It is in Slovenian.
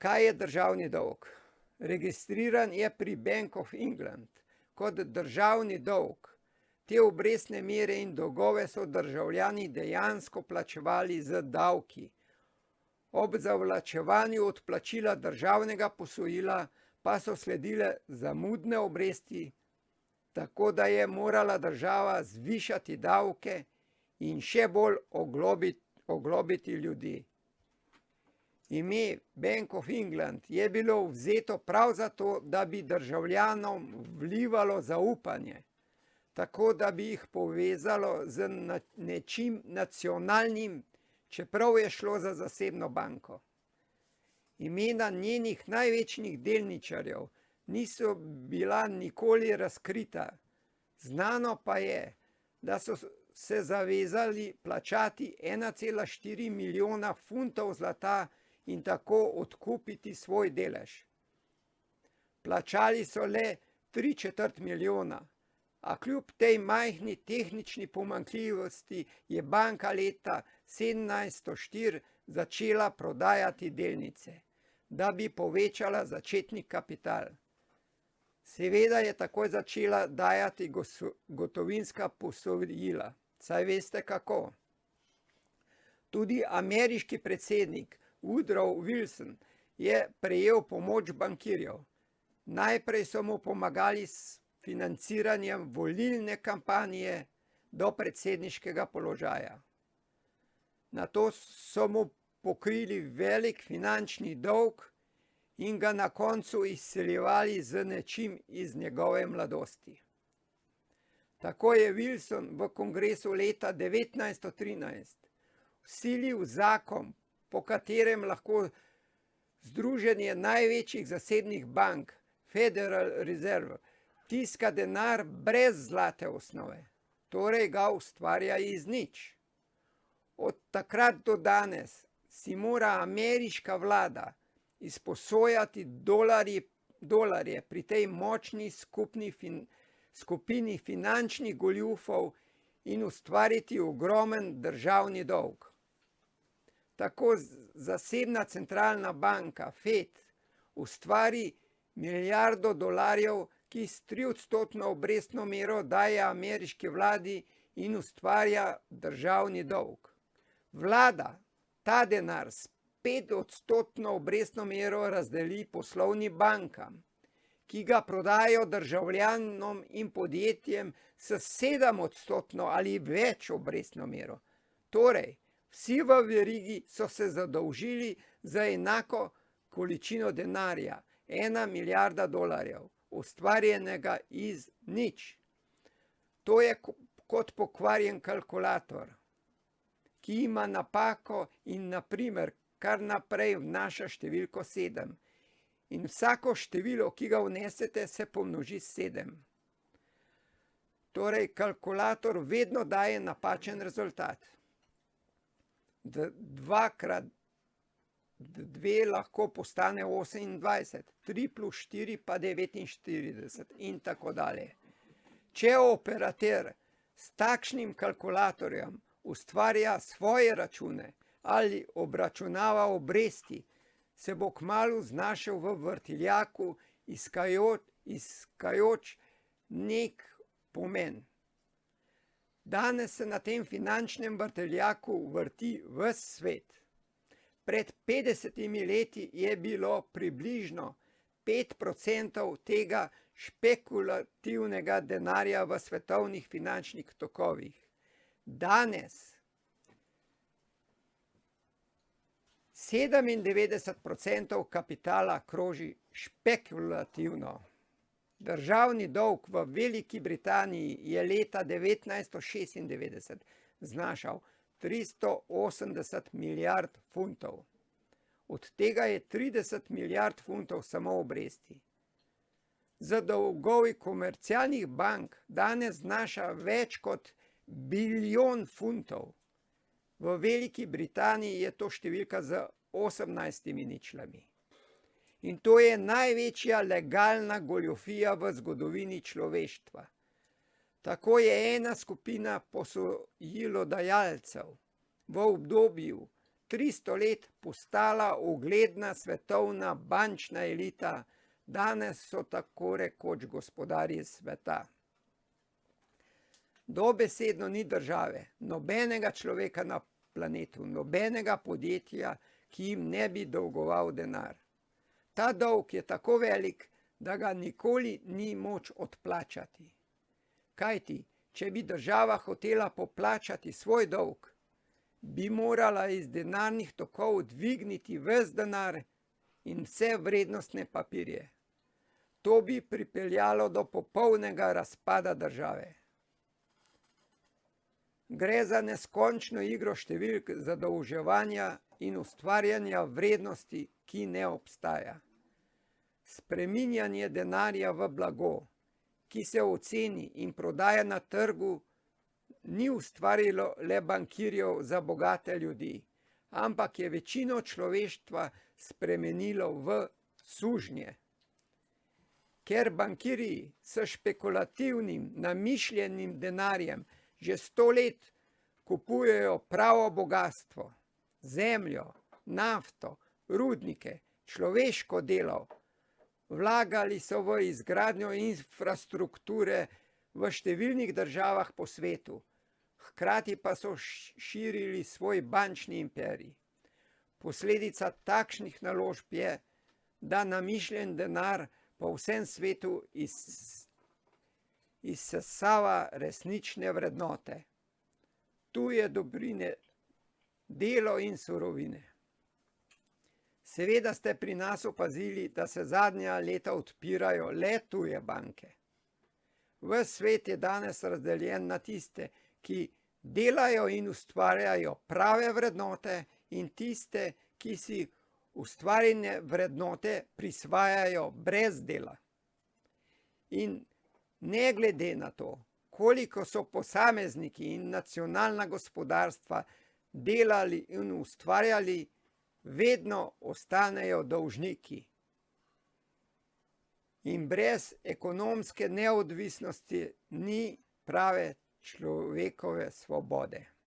Kaj je državni dolg? Registriran je pri Bank of England kot državni dolg. Te obrestne mere in dolgove so državljani dejansko plačevali z davki. Ob zavlačevanju odplačila državnega posojila pa so sledile zamudne obresti, tako da je morala država zvišati davke in še bolj oglobiti ljudi. Ime Bank of England je bilo vzeto prav zato, da bi državljanom vlivalo zaupanje, tako da bi jih povezalo z nečim nacionalnim, čeprav je šlo za zasebno banko. Imena njenih največjih delničarjev niso bila nikoli razkrita. Znano pa je, da so se zavezali plačati 1,4 milijona funtov zlata in tako odkupiti svoj delež. Plačali so le 3/4 milijona, a kljub tej majhni tehnični pomanjkljivosti je banka leta 1704 začela prodajati delnice, da bi povečala začetni kapital. Seveda je takoj začela dajati gotovinska posojila, saj veste kako. Tudi ameriški predsednik Woodrow Wilson je prejel pomoč bankirjev. Najprej so mu pomagali s financiranjem volilne kampanje do predsedniškega položaja. Nato so mu pokrili velik finančni dolg in ga na koncu izsiljevali z nečim iz njegove mladosti. Tako je Wilson v kongresu leta 1913 vsilil zakon, po katerem lahko združenje največjih zasebnih bank, Federal Reserve, tiska denar brez zlate osnove, torej ga ustvarja iz nič. Od takrat do danes si mora ameriška vlada izposojati dolarje pri tej močni skupini finančnih goljufov in ustvariti ogromen državni dolg. Tako zasebna centralna banka Fed ustvari milijardo dolarjev, ki s 3-odstotno obrestno mero daje ameriški vladi in ustvarja državni dolg. Vlada ta denar s 5-odstotno obrestno mero razdeli poslovnim bankam, ki ga prodajo državljanom in podjetjem s 7-odstotno ali več obrestno mero. Torej, vsi v verigi so se zadolžili za enako količino denarja, 1 milijarda dolarjev, ustvarjenega iz nič. To je kot pokvarjen kalkulator, ki ima napako in na primer kar naprej vnaša številko 7. In vsako število, ki ga vnesete, se pomnoži s 7. Torej, kalkulator vedno daje napačen rezultat. 2 krat 2 lahko postane 28, 3 plus 4 pa 49 in tako dalje. Če operater s takšnim kalkulatorjem ustvarja svoje račune ali obračunava obresti, se bo kmalu znašel v vrtiljaku iskajoč nek pomen. Danes se na tem finančnem vrtiljaku vrti ves svet. Pred 50 leti je bilo približno 5% tega špekulativnega denarja v svetovnih finančnih tokovih. Danes 97% kapitala kroži špekulativno. Državni dolg v Veliki Britaniji je leta 1996 znašal 380 milijard funtov. Od tega je 30 milijard funtov samo obresti. Za dolgovi komercialnih bank danes znaša več kot bilijon funtov. V Veliki Britaniji je to številka z 18 ničlami. In to je največja legalna goljufija v zgodovini človeštva. Tako je ena skupina posojilodajalcev v obdobju 300 let postala ugledna svetovna bančna elita, danes so tako rekoč gospodarji sveta. Dobesedno ni države, nobenega človeka na planetu, nobenega podjetja, ki jim ne bi dolgoval denar. Ta dolg je tako velik, da ga nikoli ni moč odplačati. Kajti, če bi država hotela poplačati svoj dolg, bi morala iz denarnih tokov dvigniti ves denar in vse vrednostne papirje. To bi pripeljalo do popolnega razpada države. Gre za neskončno igro številk zadolževanja in ustvarjanja vrednosti, ki ne obstaja. Spreminjanje denarja v blago, ki se oceni in prodaja na trgu, ni ustvarilo le bankirjev za bogate ljudi, ampak je večino človeštva spremenilo v sužnje. Ker bankirji s špekulativnim, namišljenim denarjem že 100 let kupujejo pravo bogastvo, zemljo, nafto, rudnike, človeško delo, vlagali so v izgradnjo infrastrukture v številnih državah po svetu, hkrati pa so širili svoj bančni imperij. Posledica takšnih naložb je, da namišljen denar po vsem svetu izsesava resnične vrednote. Tuje dobrine, delo in surovine. Seveda ste pri nas opazili, da se zadnja leta odpirajo le tuje banke. Ves svet je danes razdeljen na tiste, ki delajo in ustvarjajo prave vrednote, in tiste, ki si ustvarjene vrednote prisvajajo brez dela. In ne glede na to, koliko so posamezniki in nacionalna gospodarstva delali in ustvarjali, vedno ostanejo dolžniki. In brez ekonomske neodvisnosti ni prave človekove svobode.